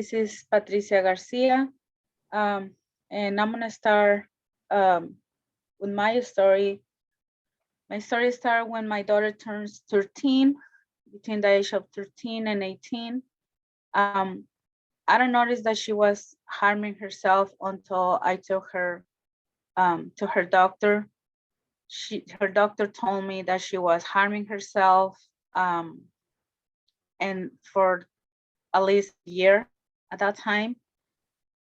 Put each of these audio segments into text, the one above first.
This is Patricia Garcia, and I'm gonna start with my story. My story started when my daughter turns 13, between the age of 13 and 18. Um, I don't notice that she was harming herself until I took her to her doctor. Her doctor told me that she was harming herself, and for at least a year at that time.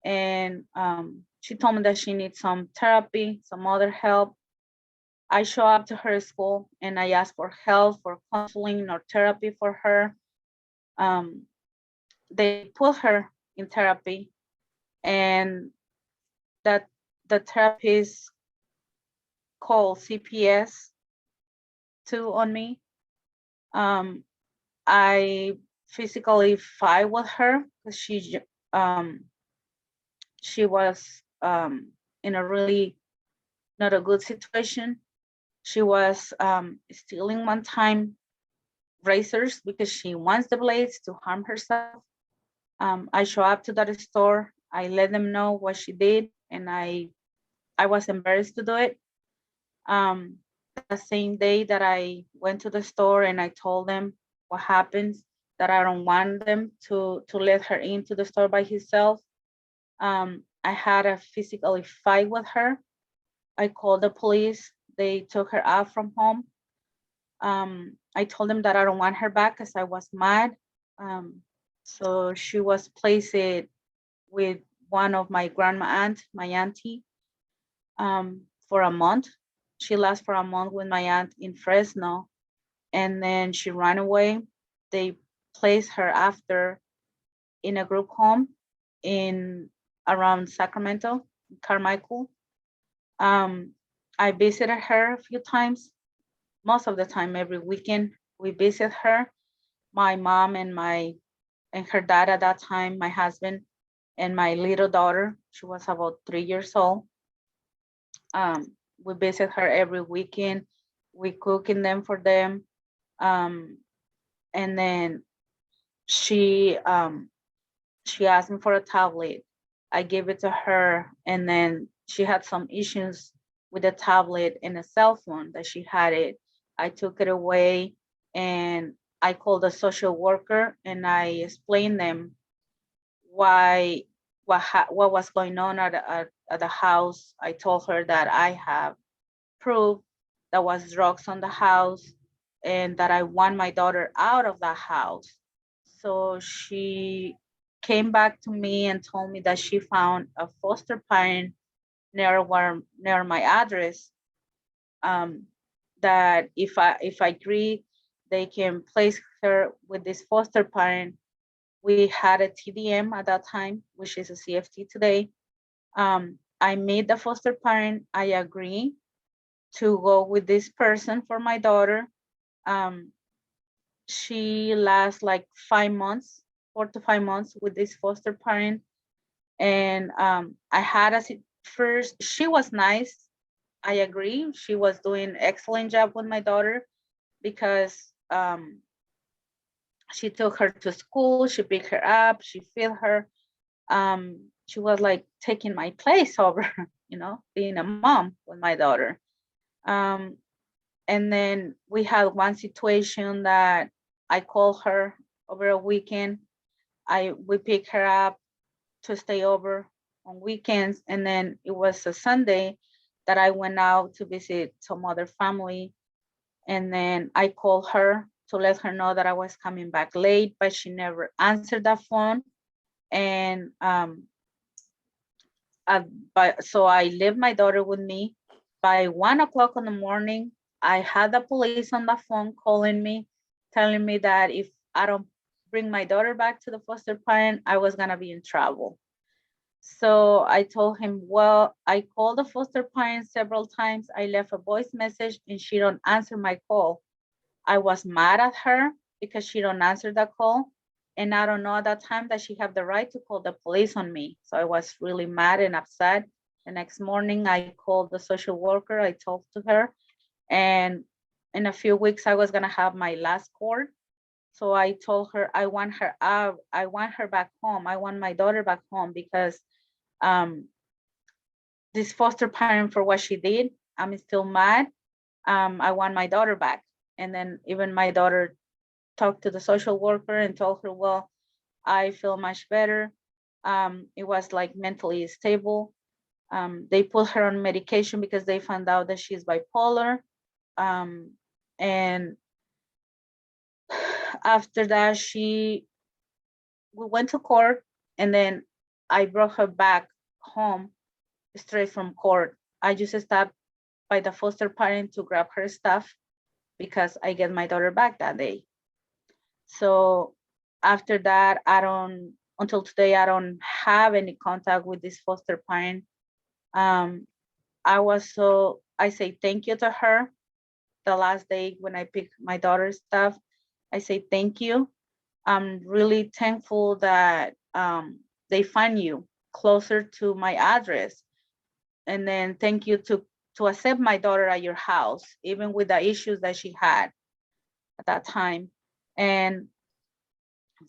And she told me that she needs some therapy, some other help. I show up to her school and I ask for help, for counseling or therapy for her. Um, they put her in therapy, and that the therapist called CPS too on me. Um, I physically fight with her because she was in a really not a good situation. She was stealing one time razors because she wants the blades to harm herself. I show up to that store. I let them know what she did, and I was embarrassed to do it. The same day that I went to the store and I told them what happens, that I don't want them to let her into the store by herself. I had a physically fight with her. I called the police. They took her out from home. I told them that I don't want her back because I was mad. So she was placed with one of my grandma aunt, my auntie, for a month. She lasted for a month with my aunt in Fresno, and then she ran away. They placed her after in a group home in around Sacramento, Carmichael. Um, I visited her a few times, most of the time every weekend. We visit her, my mom and her dad at that time, my husband and my little daughter. She was about 3 years old. We visit her every weekend. We cooking them for them. Um, and then she she asked me for a tablet. I gave it to her, and then she had some issues with the tablet and a cell phone that she had it. I took it away, and I called a social worker and I explained them why what was going on at the house. I told her that I have proof that was drugs on the house and that I want my daughter out of the house. So she came back to me and told me that she found a foster parent near my address. Um, that if I agree, they can place her with this foster parent. We had a TDM at that time, which is a CFT today. I made the foster parent. I agree to go with this person for my daughter. Um, she lasts like 5 months, 4 to 5 months with this foster parent. And I had first, she was nice. I agree. She was doing excellent job with my daughter because she took her to school, she picked her up, she fed her. She was like taking my place over, being a mom with my daughter. Um, and then we had one situation that I called her over a weekend. We picked her up to stay over on weekends, and then it was a Sunday that I went out to visit some other family, and then I called her to let her know that I was coming back late, but she never answered that phone. And so I left my daughter with me. By 1 o'clock in the morning, I had the police on the phone calling me, telling me that if I don't bring my daughter back to the foster parent, I was gonna be in trouble. So I told him, well, I called the foster parent several times. I left a voice message and she don't answer my call. I was mad at her because she don't answer the call. And I don't know at that time that she have the right to call the police on me. So I was really mad and upset. The next morning I called the social worker. I talked to her, and in a few weeks I was gonna have my last court. So I told her I want her out. I want her back home. I want my daughter back home because um, this foster parent for what she did, I'm still mad. I want my daughter back. And then even my daughter talked to the social worker and told her, well, I feel much better. It was like mentally stable. They put her on medication because they found out that she's bipolar. Um, and after that, we went to court, and then I brought her back home straight from court. I just stopped by the foster parent to grab her stuff because I get my daughter back that day. So after that, until today, I don't have any contact with this foster parent. Um, I say thank you to her the last day when I picked my daughter's stuff. I say thank you. I'm really thankful that they find you closer to my address. And then thank you to accept my daughter at your house, even with the issues that she had at that time. And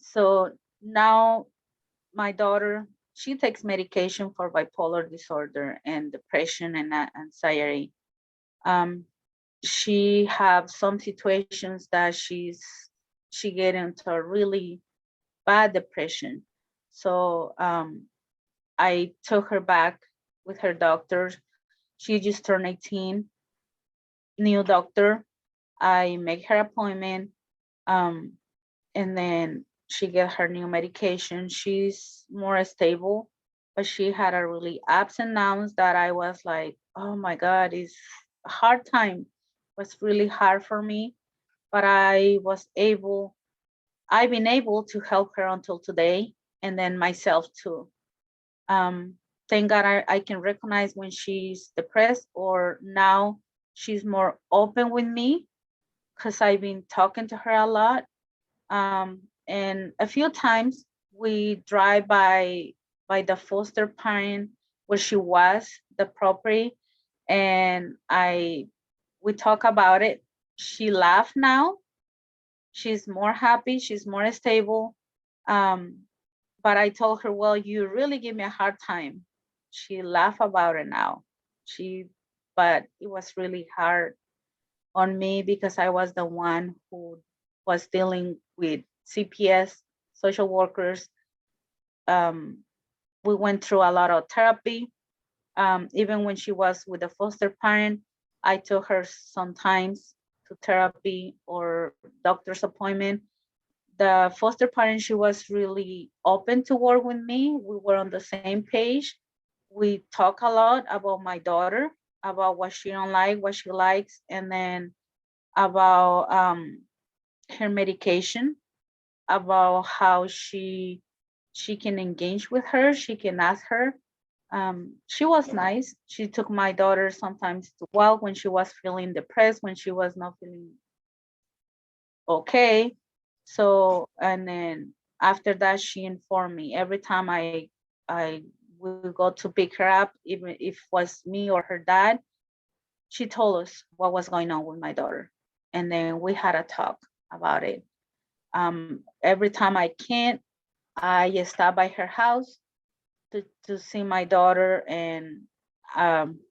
so now my daughter, she takes medication for bipolar disorder and depression and anxiety. Um, she have some situations that she get into a really bad depression. So I took her back with her doctor. She just turned 18, new doctor. I make her appointment, um, and then she get her new medication. She's more stable, but she had a really ups and downs that I was like, oh my God, it's a hard time. It was really hard for me, but I've been able to help her until today, and then myself too. Um, thank God I can recognize when she's depressed, or now she's more open with me because I've been talking to her a lot. And a few times we drive by the foster parent where she was, the property, and I we talk about it. She laughed now. She's more happy. She's more stable. Um, but I told her, well, you really give me a hard time. She laughed about it now. She, but it was really hard on me because I was the one who was dealing with CPS, social workers. Um, we went through a lot of therapy. Even when she was with a foster parent, I took her sometimes to therapy or doctor's appointment. The foster parent, she was really open to work with me. We were on the same page. We talk a lot about my daughter, about what she don't like, what she likes, and then about her medication, about how she can engage with her, she can ask her. She was nice. She took my daughter sometimes to walk when she was feeling depressed, when she was not feeling okay. So, and then after that, she informed me every time I would go to pick her up, even if it was me or her dad. She told us what was going on with my daughter, and then we had a talk about it. Every time I can, I stop by her house to see my daughter, and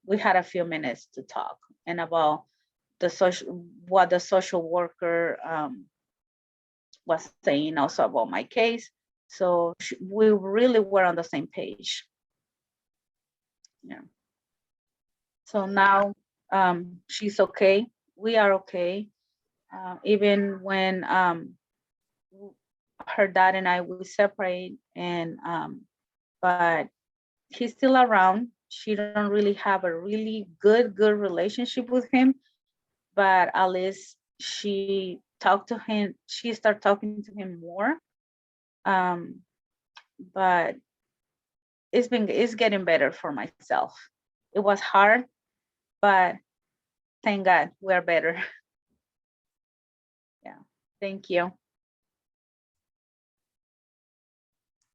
we had a few minutes to talk and about what the social worker was saying also about my case. So we really were on the same page. Yeah. So now she's okay. We are okay. Even when her dad and I we separate, and but he's still around. She don't really have a really good relationship with him, but at least she talked to him. She started talking to him more. Um, but it's getting better for myself. It was hard, but thank God we're better. Yeah. Thank you.